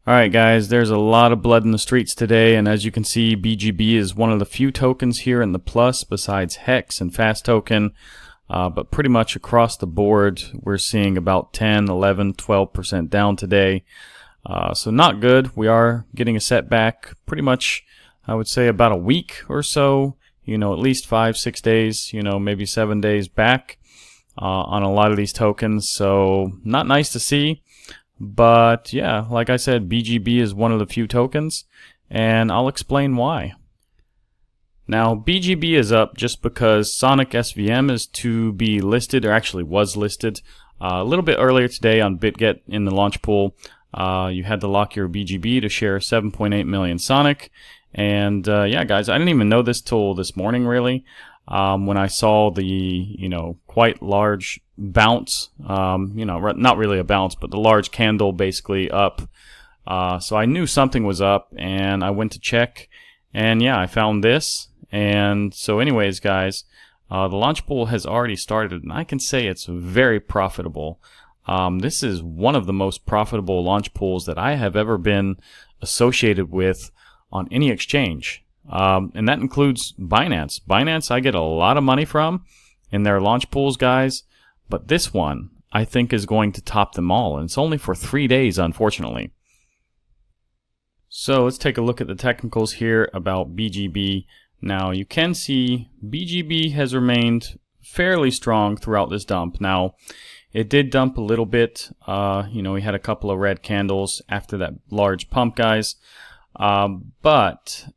Alright guys, there's a lot of blood in the streets today, and as you can see, BGB is one of the few tokens here in the plus besides Hex and Fast Token, but pretty much across the board we're seeing about 10, 11, 12% down today. So not good. We are getting a setback pretty much, I would say about a week or so, at least 5-6 days, maybe 7 days back on a lot of these tokens, so not nice to see. But yeah, like I said, BGB is one of the few tokens, and I'll explain why. Now, BGB is up just because Sonic SVM is to be listed, or actually was listed, a little bit earlier today on Bitget in the launch pool. You had to lock your BGB to share 7.8 million Sonic, and yeah, guys, I didn't even know this till this morning, really. When I saw the, quite large bounce, not really a bounce, but the large candle basically up. So I knew something was up, and I went to check, and yeah, I found this. And so anyways, guys, the launch pool has already started, and I can say it's very profitable. This is one of the most profitable launch pools that I have ever been associated with on any exchange. And that includes Binance. Binance I get a lot of money from in their launch pools, guys, but this one I think is going to top them all, and it's only for 3 days, unfortunately. So let's take a look at the technicals here about BGB. Now you can see BGB has remained fairly strong throughout this dump. Now it did dump a little bit, we had a couple of red candles after that large pump, guys, but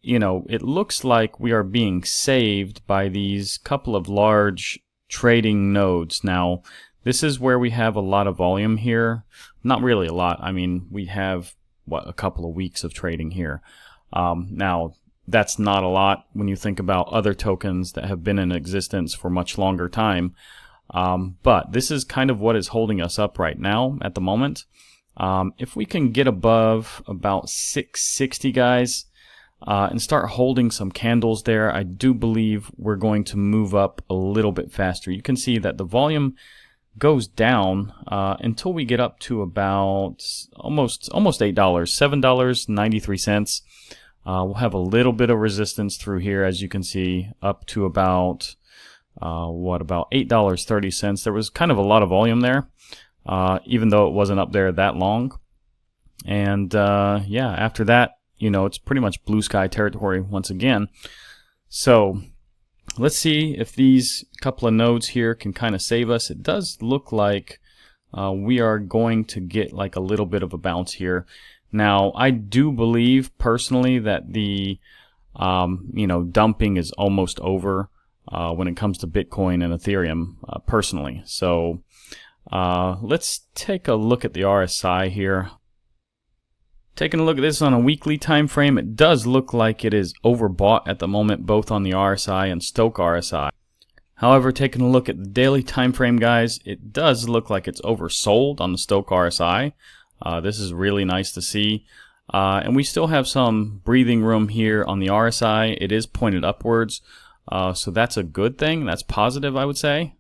it looks like we are being saved by these couple of large trading nodes. Now, this is where we have a lot of volume here. Not really a lot. I mean, we have, a couple of weeks of trading here. Now, that's not a lot when you think about other tokens that have been in existence for much longer time. But this is kind of what is holding us up right now at the moment. If we can get above about 660, guys, and start holding some candles there, I do believe we're going to move up a little bit faster. You can see that the volume goes down until we get up to about almost $8, $7.93. We'll have a little bit of resistance through here, as you can see, up to about about $8.30. There was kind of a lot of volume there, even though it wasn't up there that long. And yeah, after that, it's pretty much blue sky territory once again. So let's see if these couple of nodes here can kind of save us. It does look like we are going to get like a little bit of a bounce here. Now, I do believe personally that the dumping is almost over when it comes to Bitcoin and Ethereum personally. So let's take a look at the RSI here. Taking a look at this on a weekly time frame, it does look like it is overbought at the moment, both on the RSI and Stochh RSI. However, taking a look at the daily time frame, guys, it does look like it's oversold on the Stochh RSI. This is really nice to see. And we still have some breathing room here on the RSI. It is pointed upwards, so that's a good thing. That's positive, I would say.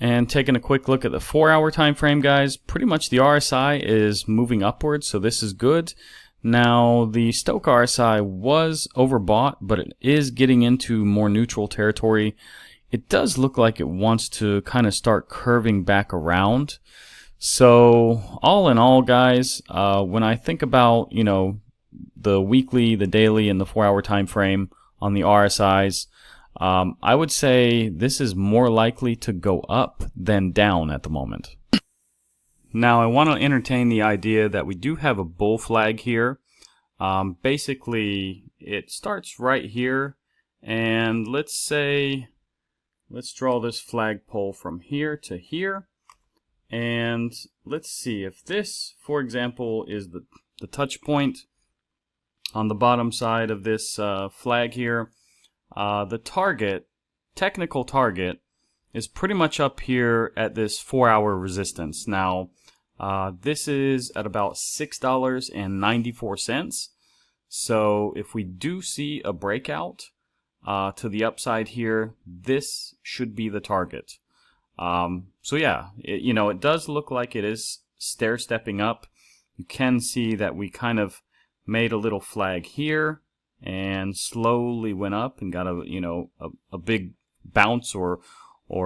And taking a quick look at the 4-hour time frame, guys, pretty much the RSI is moving upwards, so this is good. Now, the Stochh RSI was overbought, but it is getting into more neutral territory. It does look like it wants to kind of start curving back around. So, all in all, guys, when I think about, the weekly, the daily, and the 4-hour time frame on the RSIs, I would say this is more likely to go up than down at the moment. Now, I want to entertain the idea that we do have a bull flag here. Basically, it starts right here, and let's draw this flagpole from here to here. And let's see if this, for example, is the touch point on the bottom side of this flag here. The technical target, is pretty much up here at this 4-hour resistance. Now, this is at about $6.94. So if we do see a breakout to the upside here, this should be the target. So yeah, it does look like it is stair-stepping up. you can see that we kind of made a little flag here and slowly went up and got a big bounce or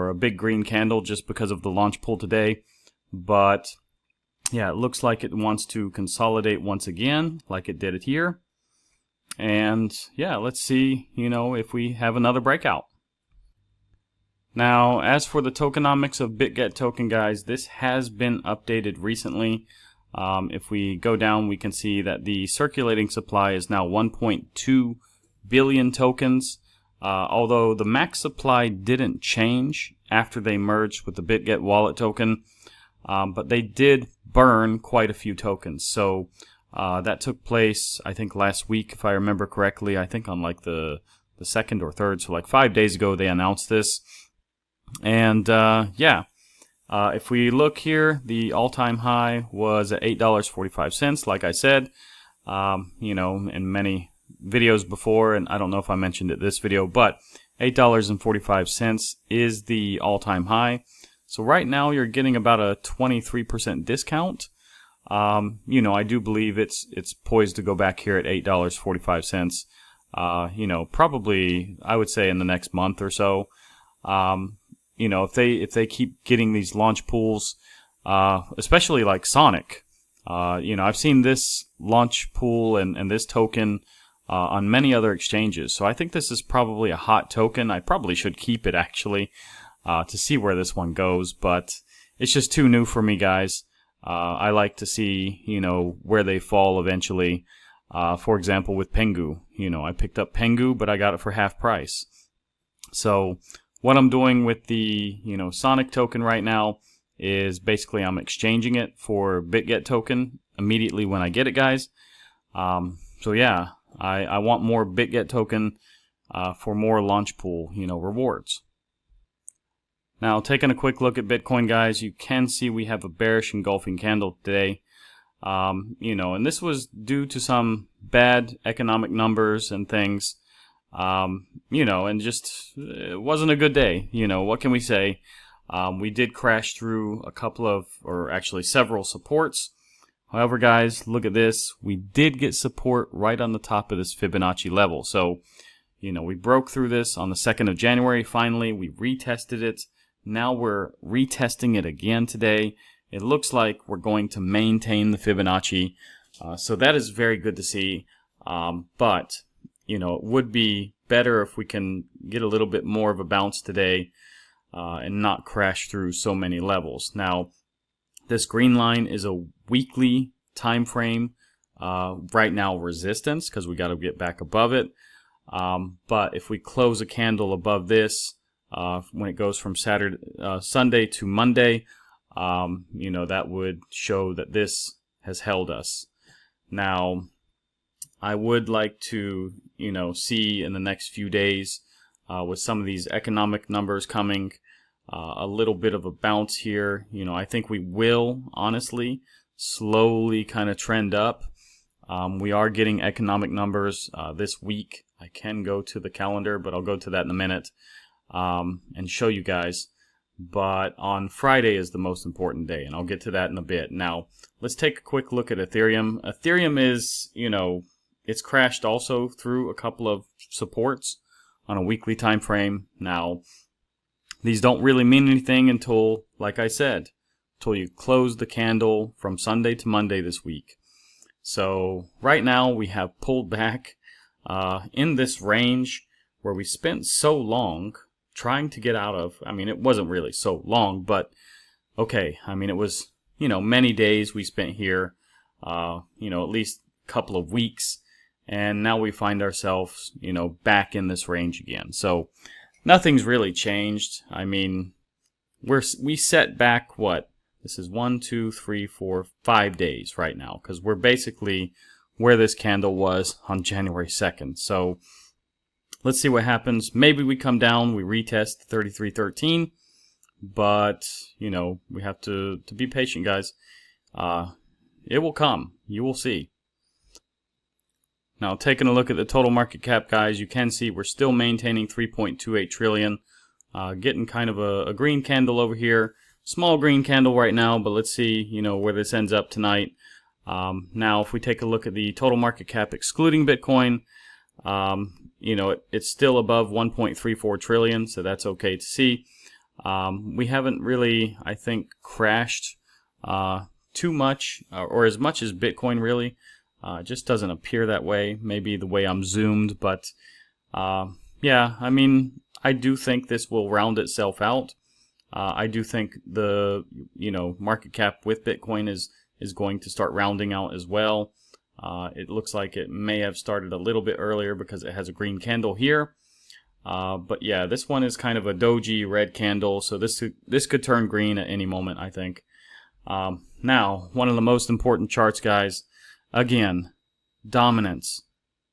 a big green candle just because of the launch pool today. But yeah, it looks like it wants to consolidate once again like it did it here. And yeah, let's see, if we have another breakout. Now, as for the tokenomics of Bitget Token, guys, this has been updated recently. If we go down, we can see that the circulating supply is now 1.2 billion tokens, although the max supply didn't change after they merged with the Bitget wallet token, but they did burn quite a few tokens. So that took place, I think, last week, if I remember correctly. I think on like the 2nd or 3rd, so like 5 days ago they announced this. And yeah, if we look here, the all-time high was at $8.45, like I said, in many videos before, and I don't know if I mentioned it this video, but $8.45 is the all-time high. So right now you're getting about a 23% discount. I do believe it's poised to go back here at $8.45. Probably I would say in the next month or so. If they keep getting these launch pools, especially like Sonic, I've seen this launch pool and this token on many other exchanges. So I think this is probably a hot token. I probably should keep it actually to see where this one goes, but it's just too new for me, guys. I like to see, where they fall eventually. For example, with Pengu, I picked up Pengu, but I got it for half price. So what I'm doing with the, Sonic token right now is basically I'm exchanging it for Bitget token immediately when I get it, guys. So yeah, I want more Bitget token for more launch pool, rewards. Now, taking a quick look at Bitcoin, guys, you can see we have a bearish engulfing candle today. And this was due to some bad economic numbers and things. And just it wasn't a good day. What can we say? We did crash through a couple of, or actually several supports. However, guys, look at this. We did get support right on the top of this Fibonacci level. So, we broke through this on the 2nd of January. Finally, we retested it. Now we're retesting it again today. It looks like we're going to maintain the Fibonacci. So that is very good to see. But it would be better if we can get a little bit more of a bounce today and not crash through so many levels. Now, this green line is a weekly time frame. Right now, resistance, because we got to get back above it. But if we close a candle above this, when it goes from Sunday to Monday, that would show that this has held us. Now, I would like to, see in the next few days, with some of these economic numbers coming, a little bit of a bounce here. I think we will, honestly, slowly kind of trend up. We are getting economic numbers this week. I can go to the calendar, but I'll go to that in a minute and show you guys. But on Friday is the most important day, and I'll get to that in a bit. Now, let's take a quick look at Ethereum. Ethereum is, it's crashed also through a couple of supports on a weekly time frame. Now, these don't really mean anything until, like I said, until you close the candle from Sunday to Monday this week. So right now we have pulled back in this range where we spent so long trying to get out of. I mean, it wasn't really so long, but okay. I mean, it was, many days we spent here, at least a couple of weeks. And now we find ourselves, back in this range again. So nothing's really changed. I mean, we set back what? This is 1, 2, 3, 4, 5 days right now, because we're basically where this candle was on January 2nd. So let's see what happens. Maybe we come down, we retest 33.13, but we have to be patient, guys. It will come. You will see. Now, taking a look at the total market cap, guys, you can see we're still maintaining 3.28 trillion. Getting kind of a green candle over here. Small green candle right now, but let's see, where this ends up tonight. Now, if we take a look at the total market cap excluding Bitcoin, you know, it's still above 1.34 trillion, so that's okay to see. We haven't really, I think, crashed too much or as much as Bitcoin really. It just doesn't appear that way. Maybe the way I'm zoomed, but yeah, I mean, I do think this will round itself out. I do think the market cap with Bitcoin is going to start rounding out as well. It looks like it may have started a little bit earlier because it has a green candle here. But yeah, this one is kind of a doji red candle, so this could turn green at any moment, I think. Now, one of the most important charts, guys, again, dominance.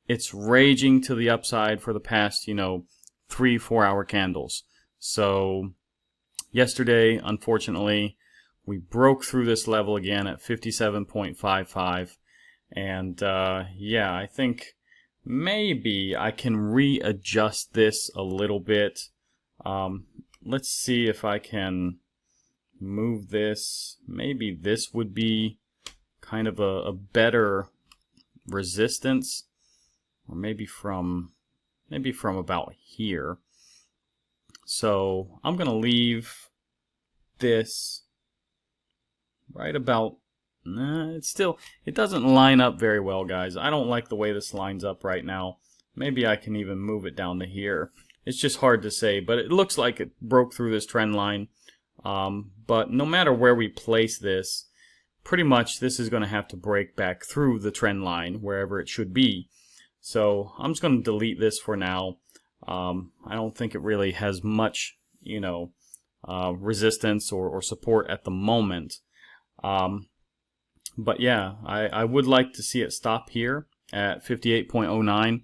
It's raging to the upside for the past, 3-4 hour candles. So yesterday, unfortunately, we broke through this level again at 57.55. And yeah, I think maybe I can readjust this a little bit. Let's see if I can move this. Maybe this would be kind of a better resistance, or maybe from about here. So I'm gonna leave this right about. It doesn't line up very well, guys. I don't like the way this lines up right now. Maybe I can even move it down to here. It's just hard to say, but it looks like it broke through this trend line. But no matter where we place this, pretty much this is going to have to break back through the trend line wherever it should be. So I'm just going to delete this for now. I don't think it really has much, resistance or support at the moment. But yeah, I would like to see it stop here at 58.09.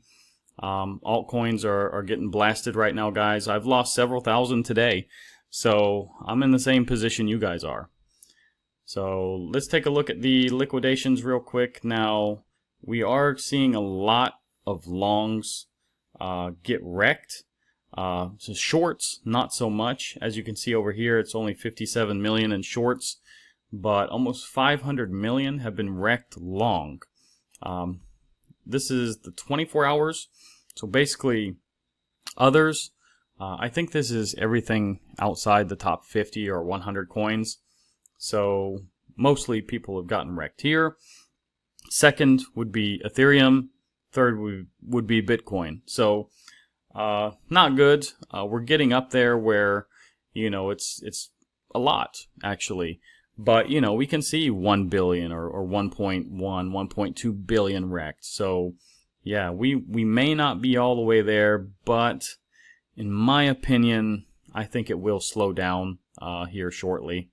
Altcoins are getting blasted right now, guys. I've lost several thousand today, so I'm in the same position you guys are. So let's take a look at the liquidations real quick. Now, we are seeing a lot of longs get wrecked. So shorts, not so much. As you can see over here, it's only 57 million in shorts, but almost 500 million have been wrecked long. This is the 24 hours. So basically, others, I think this is everything outside the top 50 or 100 coins. So mostly people have gotten wrecked here. Second would be Ethereum. Third would be Bitcoin. So not good. We're getting up there where, it's a lot, actually. But, we can see 1 billion or 1.1, 1.2 billion wrecked. So, yeah, we may not be all the way there, but in my opinion, I think it will slow down here shortly.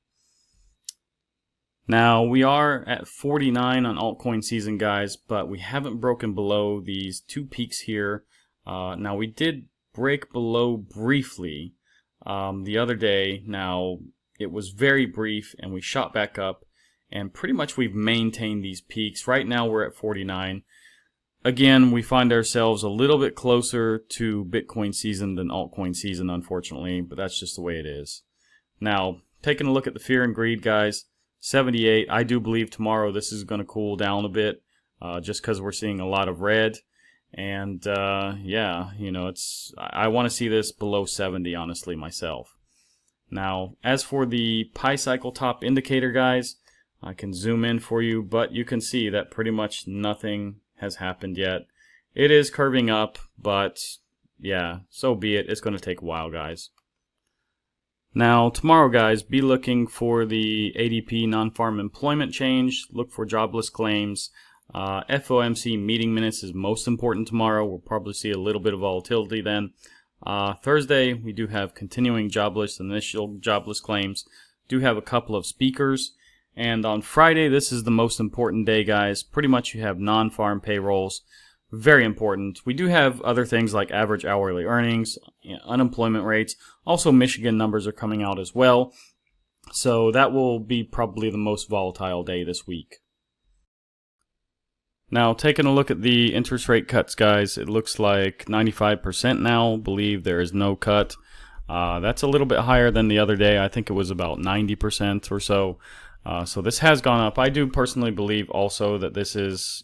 Now, we are at 49 on altcoin season, guys, but we haven't broken below these two peaks here. Now, we did break below briefly the other day. Now, it was very brief, and we shot back up, and pretty much we've maintained these peaks. Right now, we're at 49. Again, we find ourselves a little bit closer to Bitcoin season than altcoin season, unfortunately, but that's just the way it is. Now, taking a look at the fear and greed, guys, 78. I do believe tomorrow this is going to cool down a bit, just because we're seeing a lot of red. And yeah, I want to see this below 70, honestly, myself. Now, as for the Pi Cycle top indicator, guys, I can zoom in for you, but you can see that pretty much nothing has happened yet. It is curving up, but yeah, so be it. It's going to take a while, guys. Now, tomorrow, guys, be looking for the ADP non-farm employment change. Look for jobless claims. FOMC meeting minutes is most important tomorrow. We'll probably see a little bit of volatility then. Thursday, we do have continuing jobless, initial jobless claims. Do have a couple of speakers. And on Friday, this is the most important day, guys. Pretty much you have non-farm payrolls. Very important. We do have other things like average hourly earnings, unemployment rates. Also, Michigan numbers are coming out as well. So that will be probably the most volatile day this week. Now, taking a look at the interest rate cuts, guys, it looks like 95% now believe there is no cut. That's a little bit higher than the other day. I think it was about 90% or so. So this has gone up. I do personally believe also that this is,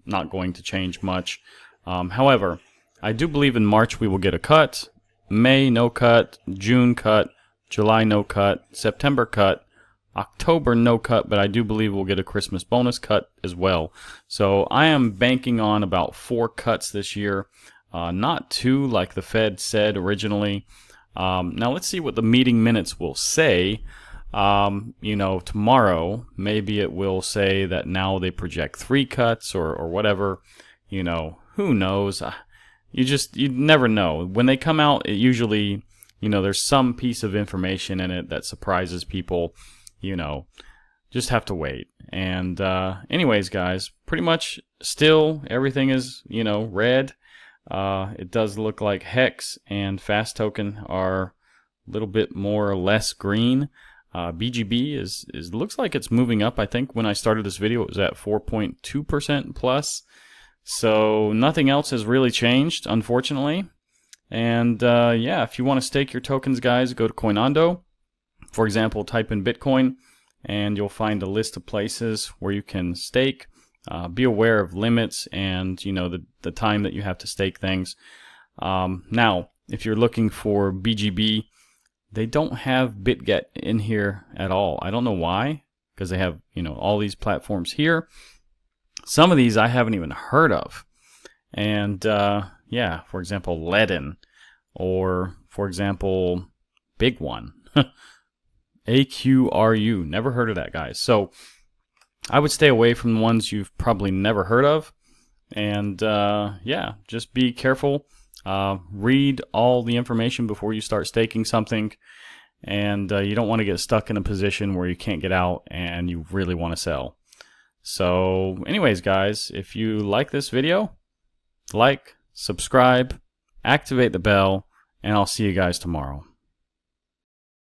not going to change much. However, I do believe in March we will get a cut, May no cut, June cut, July no cut, September cut, October no cut, but I do believe we'll get a Christmas bonus cut as well. So I am banking on about 4 cuts this year, not 2 like the Fed said originally. Now let's see what the meeting minutes will say. Tomorrow maybe it will say that now they project 3 cuts or whatever. Who knows? You never know. When they come out, it usually, there's some piece of information in it that surprises people. Just have to wait. And anyways, guys, pretty much still everything is, red. It does look like Hex and Fast Token are a little bit more or less green. BGB is looks like it's moving up. I think when I started this video it was at 4.2% plus. So nothing else has really changed, unfortunately. And yeah, if you want to stake your tokens, guys, go to Coinondo. For example, type in Bitcoin and you'll find a list of places where you can stake. Be aware of limits and the time that you have to stake things. Now, if you're looking for BGB, they don't have Bitget in here at all. I don't know why, because they have all these platforms here. Some of these I haven't even heard of. And yeah, for example, Ledin, or for example, Big One. AQRU, never heard of that, guys. So I would stay away from the ones you've probably never heard of. And yeah, just be careful. Read all the information before you start staking something. And you don't want to get stuck in a position where you can't get out and you really want to sell. So anyways, guys, if you like this video, like, subscribe, activate the bell, and I'll see you guys tomorrow.